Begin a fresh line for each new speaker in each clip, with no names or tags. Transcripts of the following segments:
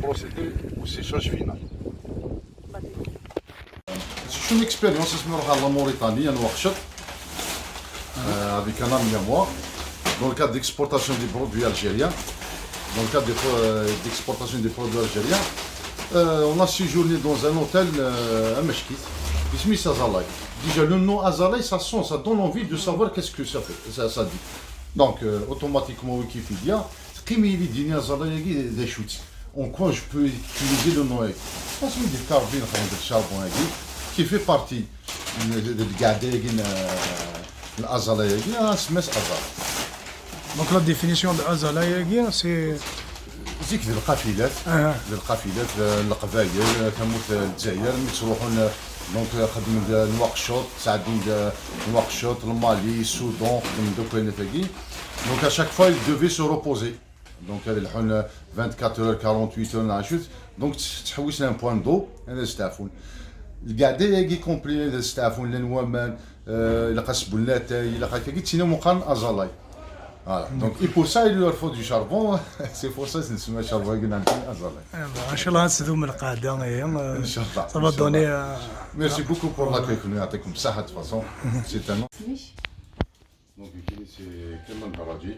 procéder au séchage final. C'est une expérience en Mauritanie, en Nouakchott, avec un ami à moi, dans le cadre d'exportation des produits algériens. Dans le cadre d'exportation des produits algériens, on a séjourné dans un hôtel à Meshkit, qui se met Azalai. Déjà, le nom Azalai, ça donne envie de savoir qu'est-ce que ça fait, ça dit. Donc, automatiquement, Wikipédia, en quoi je peux utiliser le nom parce que des carbines de charbon qui fait partie de l'Azalai, c'est Azalai.
Donc la définition de Azalai, c'est
زيك ذي القافلات القافلات القبائل كموت الجزائر ملي تروحون دونك خدم نواكشوط ساعدين نواكشوط المالي السودان خدم دوك هنايا دونك اشاك فوا ديفي سو روبوزي دونك هذا الحون 24 اور 48 اور نعشوت دونك تحوس لان بوان دو هذا ستافون القعده ياكي كومبلي هذا ستافون لنوامان الا قصبوا النتاي الا هكاكي تينا مقارن ازالاي. Voilà. Donc, et pour ça, il leur faut du charbon. C'est pour ça que c'est le charbon qui est Azalai.
Inch'Allah, c'est tout le cas.
Inch'Allah.
Ça va donner.
Merci beaucoup pour l'accueil que nous avons comme ça, de toute façon. C'est un nom. Donc, ici, c'est Kemal Baradji.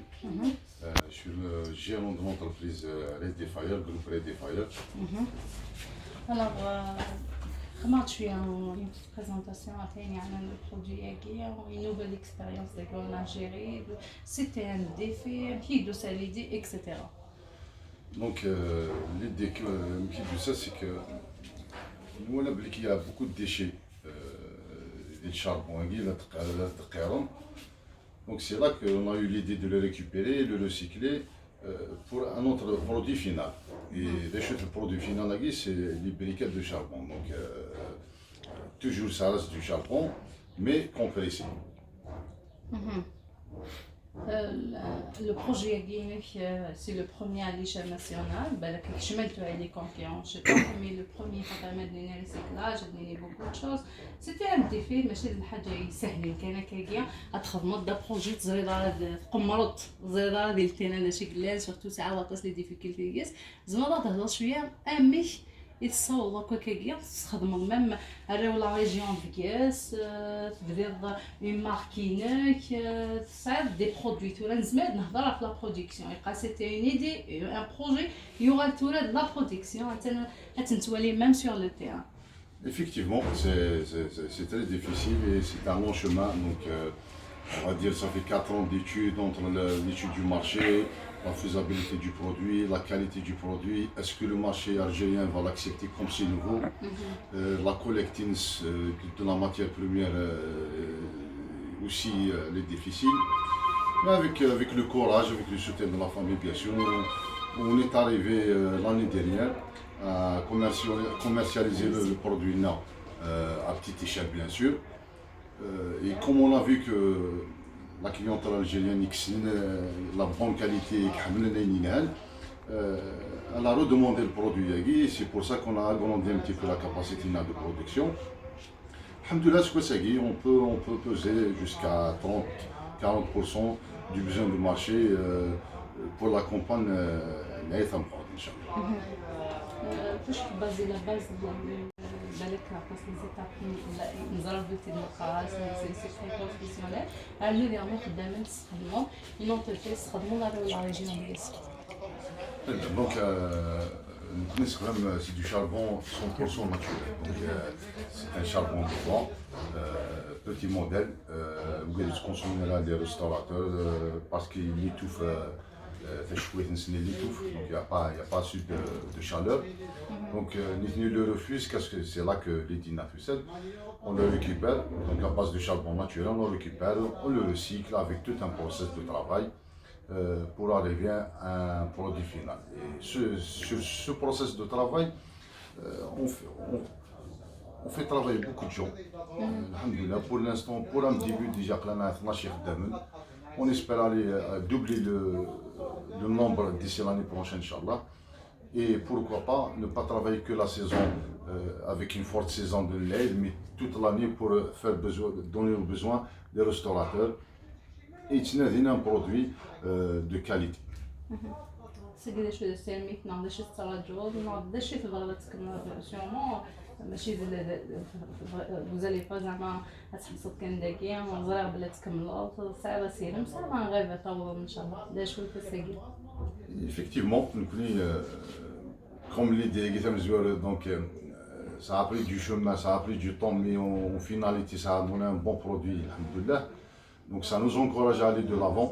Je suis le gérant de l'entreprise Red Fire, groupe Red Fire.
Alors, comment tu as une présentation à le produit une nouvelle expérience en Algérie, c'était un défi, qui de l'idée, etc.
Donc, l'idée de ça, c'est que nous, on a vu qu'il y a beaucoup de déchets, des charbons, donc c'est là qu'on a eu l'idée de le récupérer, de le recycler pour un autre produit final. Et le produit final, c'est les briquettes de charbon. Donc, toujours ça reste du charbon, mais compressé.
Le projet c'est le premier à l'échelle nationale. Je mets les concurrents, mais le premier qui a mis le recyclage, il y a beaucoup de choses. C'était un défi, mais c'est une chose simple. كان أتخدم ده بروجيت زريدة قمرت زريدة ديالتنا شي كلاس surtout ساعة وقت لي difficultés زعما تهضر شوية أمي يتصور كوكاكيا تخدم ميم راو لا ريجيون فياس تبدير اون ماركينك تصايب دي برودوي تورا نزمد نهضر في لا برودكسيون يبقى سيتي اون ايدي ان بروجي يوغا تورا لا برودكسيون تنتوالي ميم سور لو تيران.
Effectivement, c'est très difficile et c'est un long chemin. Donc, on va dire ça fait 4 ans d'études entre l'étude du marché, la faisabilité du produit, la qualité du produit, est-ce que le marché algérien va l'accepter comme c'est nouveau, la collectine de la matière première aussi est difficile. Mais avec le courage, avec le soutien de la famille bien sûr, on est arrivé l'année dernière à commercialiser le produit à petite échelle bien sûr. Et comme on a vu que la clientèle algérienne la bonne qualité elle a redemandé le produit et c'est pour ça qu'on a agrandi un petit peu la capacité de production. Alhamdoulilah, on peut peser jusqu'à 30-40% du besoin du marché pour la campagne
فاش بازي لا باز بالك خاص نزيد نزربتي النقاش سي بروفيسيونيل على لي راه خدامين تخدموا اون انتربريز تخدموا لا ريجيون ديالس.
Donc, c'est du charbon 100% naturel. Donc, c'est un charbon de bois, petit modèle. Vous pouvez le consommer là des restaurateurs parce qu'il étouffe. Donc il n'y a pas assez de chaleur. Donc ni le refuse, c'est là que les dinafusel, on le récupère, donc à base de charbon naturel, on le récupère, on le recycle avec tout un process de travail pour arriver à un produit final. Et sur ce process de travail, on fait travailler beaucoup de gens. Alhamdoulilah, pour l'instant, pour un début déjà, on espère aller doubler le nombre d'ici l'année prochaine, Inch'Allah. Et pourquoi pas ne pas travailler que la saison avec une forte saison de lait, mais toute l'année pour donner aux besoins des restaurateurs et donner un produit de qualité.
تسقي شويه سيرميك نعطي شي التردد نعطي شي في ضربتك سيغمون ماشي فوزالي با زعما غتحبسو كنداكيا وزريغ بلا تكملو صعيبه سيرم صعيبه غير طول ان شاء الله لا شويه تسقي.
Effectivement, comme l'idée donc ça a pris du chemin, ça a pris du temps, mais en finalité ça a donné un bon produit, alhamdoulilah. Donc ça nous encourage à aller de l'avant.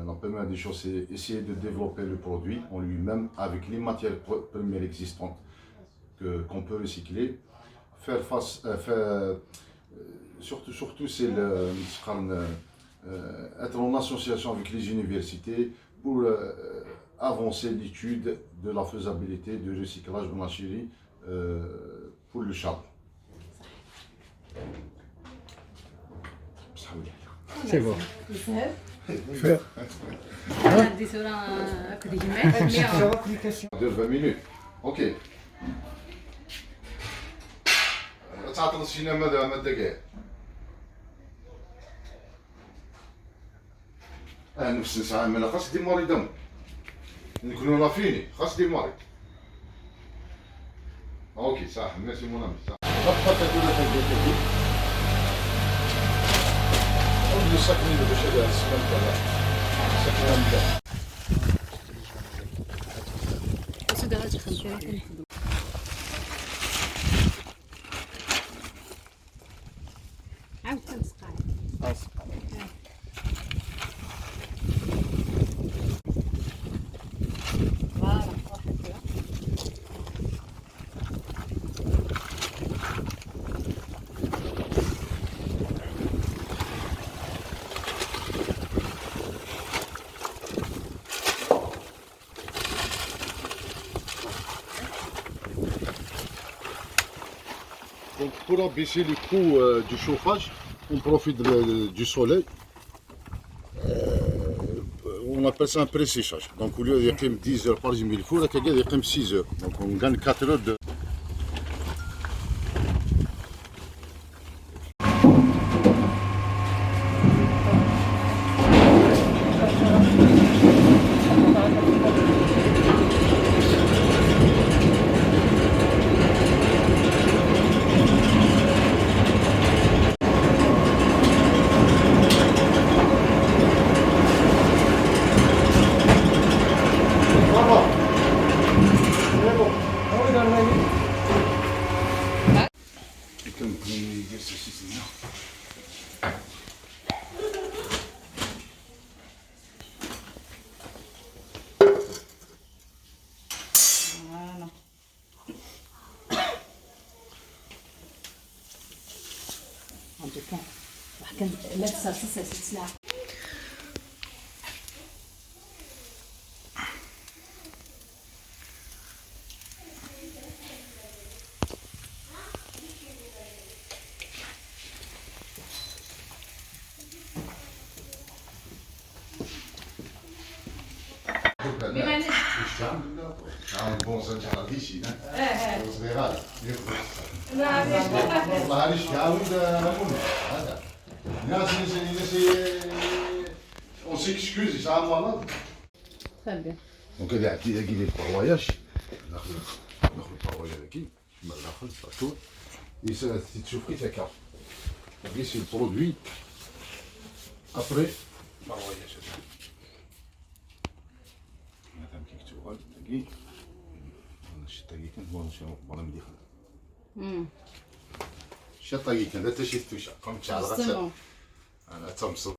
La première des choses, c'est essayer de développer le produit en lui-même avec les matières premières existantes qu'on peut recycler. Faire face, surtout c'est être en association avec les universités pour avancer l'étude de la faisabilité du recyclage de Algérie pour le charbon.
C'est bon.
عندي صورة هكا ديما
20 minutes. Ok. تعطل شينا مدى دقائق. نفس الساعة من خاص ديماري دم. نكونوا رافيني خاص ديماري. اوكي صح ماشي مون امي صح. ضبطت كل حاجة. أول سكني باش هذا السكن تاعنا. سكن نبدا.
درجة 5 عاود تنسقع
Donc pour abaisser le coût du chauffage, on profite du soleil. On appelle ça un pré-séchage. Donc au lieu de 10 heures par exemple, il faut il 6 heures. Donc on gagne 4 heures de...
كان لابسه سلسله
بون صنجح هاديشي صغيرات والله هادي شعاود هذا الناس on s'excuse ça malade.
Très bien.
Donc هذا عندي كي لي البرواياج ناخذ البرواياج هذاكي من الداخل بارتو يسا تشوف كيف هكا غيسي البرودوي ابري البرواياج هذا كيكتوب هذاكي الشطاقي كان هو شنو بالا مديخل الشطاقي كان لا تشي توشا كم تاع الغسل انا تمصب